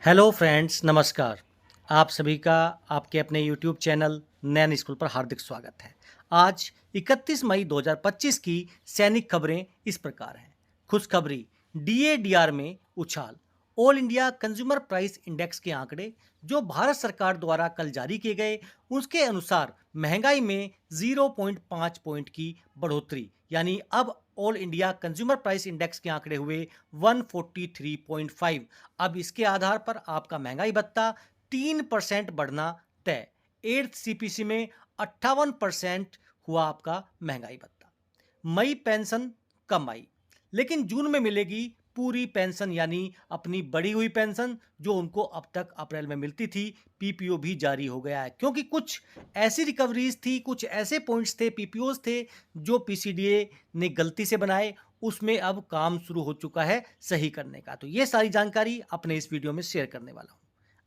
Hello friends, नमस्कार। आप सभी का आपके अपने यूट्यूब चैनल नैन स्कूल पर हार्दिक स्वागत है। आज 31 मई 2025 की सैनिक खबरें इस प्रकार हैं। खुशखबरी, डीएडीआर में उछाल। All India consumer price index के आंकड़े जो भारत सरकार द्वारा कल जारी किए गए, उसके अनुसार महंगाई में 0.5 पॉइंट की बढ़ोतरी, यानी अब all India consumer price index के आंकड़े हुए 143.5। अब इसके आधार पर आपका महंगाई भत्ता 3% बढ़ना तय। 8th सीपीसी में 58% हुआ आपका महंगाई भत्ता। मई पेंशन कम आई, लेकिन जून में मिलेगी पूरी पेंशन, यानी अपनी बढ़ी हुई पेंशन जो उनको अब तक अप्रैल में मिलती थी। पीपीओ भी जारी हो गया है, क्योंकि कुछ ऐसी रिकवरीज थी, कुछ ऐसे पॉइंट्स थे, पीपीओज थे जो पीसीडीए ने गलती से बनाए। उसमें अब काम शुरू हो चुका है सही करने का। तो ये सारी जानकारी अपने इस वीडियो में शेयर करने वाला हूँ।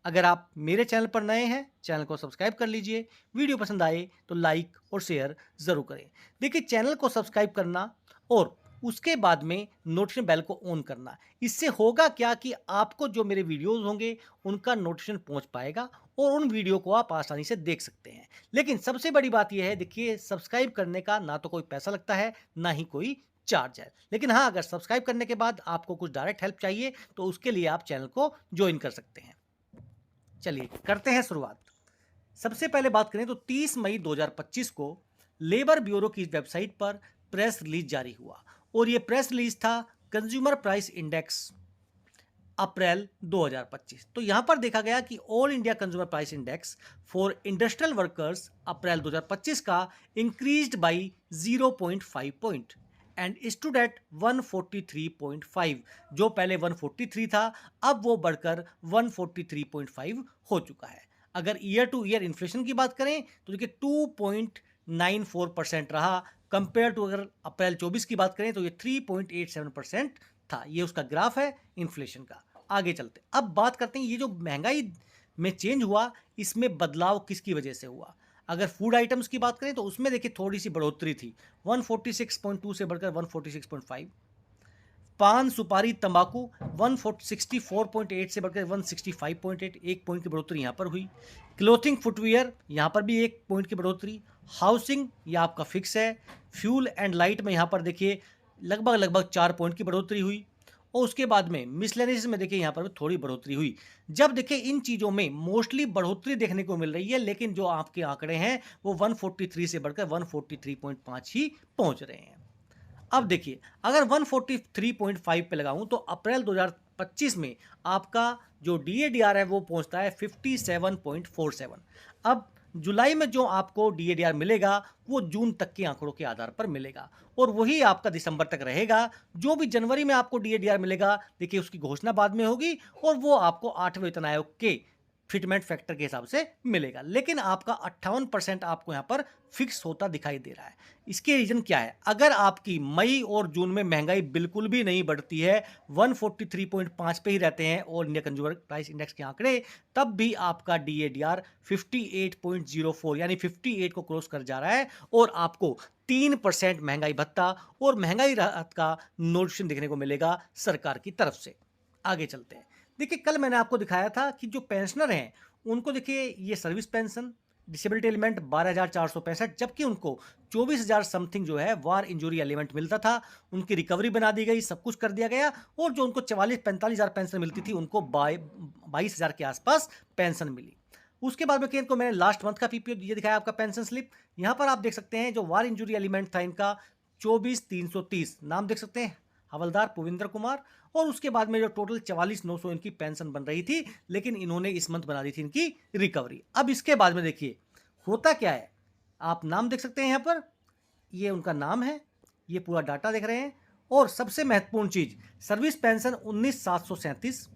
अगर आप मेरे चैनल पर नए हैं, चैनल को सब्सक्राइब कर लीजिए। वीडियो पसंद आए तो लाइक और शेयर ज़रूर करें। देखिए, चैनल को सब्सक्राइब करना और उसके बाद में नोटिफिकेशन बेल को ऑन करना, इससे होगा क्या कि आपको जो मेरे वीडियोस होंगे उनका नोटिफिकेशन पहुंच पाएगा और उन वीडियो को आप आसानी से देख सकते हैं। लेकिन सबसे बड़ी बात यह है, देखिए, सब्सक्राइब करने का ना तो कोई पैसा लगता है, ना ही कोई चार्ज है। लेकिन हाँ, अगर सब्सक्राइब करने के बाद आपको कुछ डायरेक्ट हेल्प चाहिए तो उसके लिए आप चैनल को ज्वाइन कर सकते हैं। चलिए करते हैं शुरुआत। सबसे पहले बात करें तो 30 मई 2025 को लेबर ब्यूरो की वेबसाइट पर प्रेस रिलीज जारी हुआ और यह प्रेस रिलीज था कंज्यूमर प्राइस इंडेक्स अप्रैल 2025। तो यहां पर देखा गया कि all India consumer price index for industrial workers April 2025 का increased by 0.5 point and stood at 143.5। जो पहले 143 था, अब वो बढ़कर 143.5 हो चुका है। अगर ईयर टू ईयर इन्फ्लेशन की बात करें तो देखिए 2.94% रहा, कंपेयर टू अगर अप्रैल 24 की बात करें तो ये 3.87% था। ये उसका ग्राफ है इन्फ्लेशन का। आगे चलते, अब बात करते हैं ये जो महंगाई में चेंज हुआ, इसमें बदलाव किसकी वजह से हुआ। अगर फूड आइटम्स की बात करें तो उसमें देखिए थोड़ी सी बढ़ोतरी थी, 146.2 से बढ़कर 146.5। पान सुपारी तंबाकू 164.8 से बढ़कर 165.8, एक पॉइंट की बढ़ोतरी यहाँ पर हुई। क्लोथिंग फुटवियर यहाँ पर भी एक पॉइंट की बढ़ोतरी। हाउसिंग ये आपका फिक्स है। फ्यूल एंड लाइट में यहाँ पर देखिए लगभग 4 पॉइंट की बढ़ोतरी हुई। और उसके बाद में मिसलेनियस में देखिए यहाँ पर भी थोड़ी बढ़ोतरी हुई। जब देखिए इन चीज़ों में मोस्टली बढ़ोतरी देखने को मिल रही है, लेकिन जो आपके आंकड़े हैं वो 143 से बढ़कर 143.5 ही पहुंच रहे हैं। अब देखिए, अगर 143.5 पे लगाऊं तो अप्रैल 2025 में आपका जो डीएडीआर है वो पहुंचता है 57.47। अब जुलाई में जो आपको डीएडीआर मिलेगा वो जून तक के आंकड़ों के आधार पर मिलेगा और वही आपका दिसंबर तक रहेगा। जो भी जनवरी में आपको डीएडीआर मिलेगा, देखिए उसकी घोषणा बाद में होगी और वो आपको 8वें वेतन आयोग के फिटमेंट फैक्टर के हिसाब से मिलेगा। लेकिन आपका 58% आपको यहाँ पर फिक्स होता दिखाई दे रहा है। इसके रीजन क्या है? अगर आपकी मई और जून में महंगाई बिल्कुल भी नहीं बढ़ती है, 143.5 पे ही रहते हैं और इंडिया कंज्यूमर प्राइस इंडेक्स के आंकड़े, तब भी आपका डीएडीआर 58.04 यानी 58 को क्रॉस कर जा रहा है और आपको 3% महंगाई भत्ता और महंगाई राहत का नोटिफिकेशन देखने को मिलेगा सरकार की तरफ से। आगे चलते हैं। देखिए, कल मैंने आपको दिखाया था कि जो पेंशनर हैं उनको देखिए ये सर्विस पेंशन डिसेबिलिटी एलिमेंट 12,465, जबकि उनको 24,000 समथिंग जो है वार इंजरी एलिमेंट मिलता था। उनकी रिकवरी बना दी गई, सब कुछ कर दिया गया और जो उनको 44-45,000 पेंशन मिलती थी उनको 22,000 के आसपास पेंशन मिली। उसके बाद में केंद्र को मैंने लास्ट मंथ का पीपीओ ये दिखाया, आपका पेंशन स्लिप। यहाँ पर आप देख सकते हैं जो वार इंजरी एलिमेंट था इनका 24,330, नाम देख सकते हैं हवलदार पुविंदर कुमार। और उसके बाद में जो टोटल 44,900 इनकी पेंशन बन रही थी, लेकिन इन्होंने इस मंथ बना दी थी इनकी रिकवरी। अब इसके बाद में देखिए होता क्या है, आप नाम देख सकते हैं यहाँ पर, ये उनका नाम है, ये पूरा डाटा देख रहे हैं। और सबसे महत्वपूर्ण चीज, सर्विस पेंशन 19,737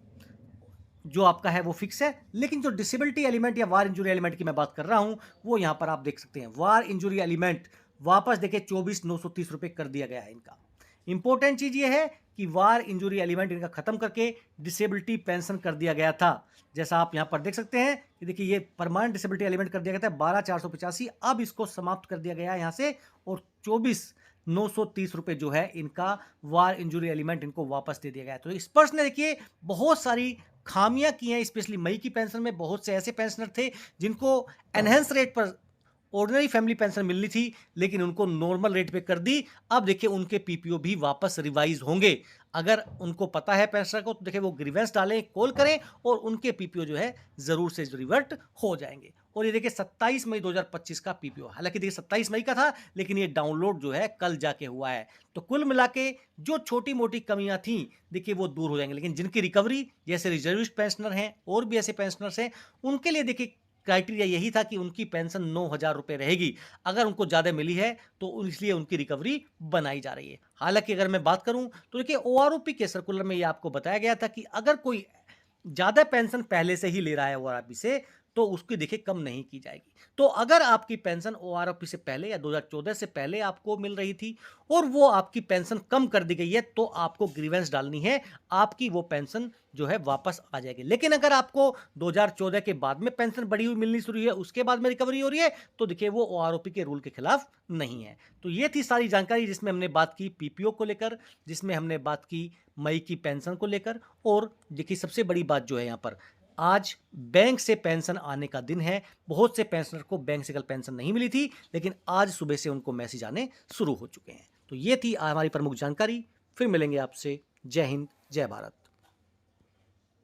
जो आपका है वो फिक्स है, लेकिन जो डिसेबिलिटी एलिमेंट या वार इंजरी एलिमेंट की मैं बात कर रहा हूं वो यहां पर आप देख सकते हैं। वार इंजरी एलिमेंट वापस देखिए 24,930 रुपए कर दिया गया है इनका। इंपॉर्टेंट चीज ये है कि वार इंजरी एलिमेंट इनका खत्म करके डिसेबिलिटी पेंशन कर दिया गया था। जैसा आप यहां पर देख सकते हैं कि देखिए ये परमानेंट डिसेबिलिटी एलिमेंट कर दिया गया था 12,485, अब इसको समाप्त कर दिया गया है यहां से और 24,930 रुपए जो है इनका वार इंजरी एलिमेंट इनको वापस दे दिया गया है। तो स्पर्श ने देखिए बहुत सारी खामियां की हैं, स्पेशली मई की पेंशन में बहुत से ऐसे पेंशनर थे जिनको एनहेंस रेट पर ऑर्डिनरी फैमिली पेंशन मिलनी थी, लेकिन उनको नॉर्मल रेट पे कर दी। अब देखिए उनके पीपीओ भी वापस रिवाइज होंगे। अगर उनको पता है पेंशनर को, तो देखिए वो ग्रीवेंस डालें, कॉल करें और उनके पीपीओ जो है ज़रूर से रिवर्ट हो जाएंगे। और ये देखिए 27 मई 2025 का पीपीओ, हालांकि देखिए 27 मई का था, लेकिन ये डाउनलोड जो है कल जाके हुआ है। तो कुल मिला के जो छोटी मोटी कमियां थी देखिए वो दूर हो जाएंगी, लेकिन जिनकी रिकवरी, जैसे रिजर्विस्ट पेंशनर हैं और भी ऐसे पेंशनर्स हैं, उनके लिए देखिए क्राइटेरिया यही था कि उनकी पेंशन 9,000 रुपए रहेगी। अगर उनको ज़्यादा मिली है तो इसलिए उनकी रिकवरी बनाई जा रही है। हालांकि अगर मैं बात करूं तो देखिए ओआरओपी के सर्कुलर में ये आपको बताया गया था कि अगर कोई ज़्यादा पेंशन पहले से ही ले रहा है ओआरओपी से, तो उसकी देखिए कम नहीं की जाएगी। तो अगर आपकी पेंशन ओआरओपी से पहले या 2014 से पहले आपको मिल रही थी और वो आपकी पेंशन कम कर दी गई है, तो आपको ग्रीवेंस डालनी है, आपकी वो पेंशन जो है वापस आ जाएगी। लेकिन अगर आपको 2014 के बाद में पेंशन बढ़ी हुई मिलनी शुरू हुई है, उसके बाद में रिकवरी हो रही है, तो देखिए वो ओआरओपी के रूल के खिलाफ नहीं है। तो ये थी सारी जानकारी जिसमें हमने बात की पीपीओ को लेकर, जिसमें हमने बात की मई की पेंशन को लेकर, और देखिए सबसे बड़ी बात जो है यहाँ पर, आज बैंक से पेंशन आने का दिन है। बहुत से पेंशनर को बैंक से कल पेंशन नहीं मिली थी, लेकिन आज सुबह से उनको मैसेज आने शुरू हो चुके हैं। तो ये थी हमारी प्रमुख जानकारी। फिर मिलेंगे आपसे। जय हिंद, जय भारत।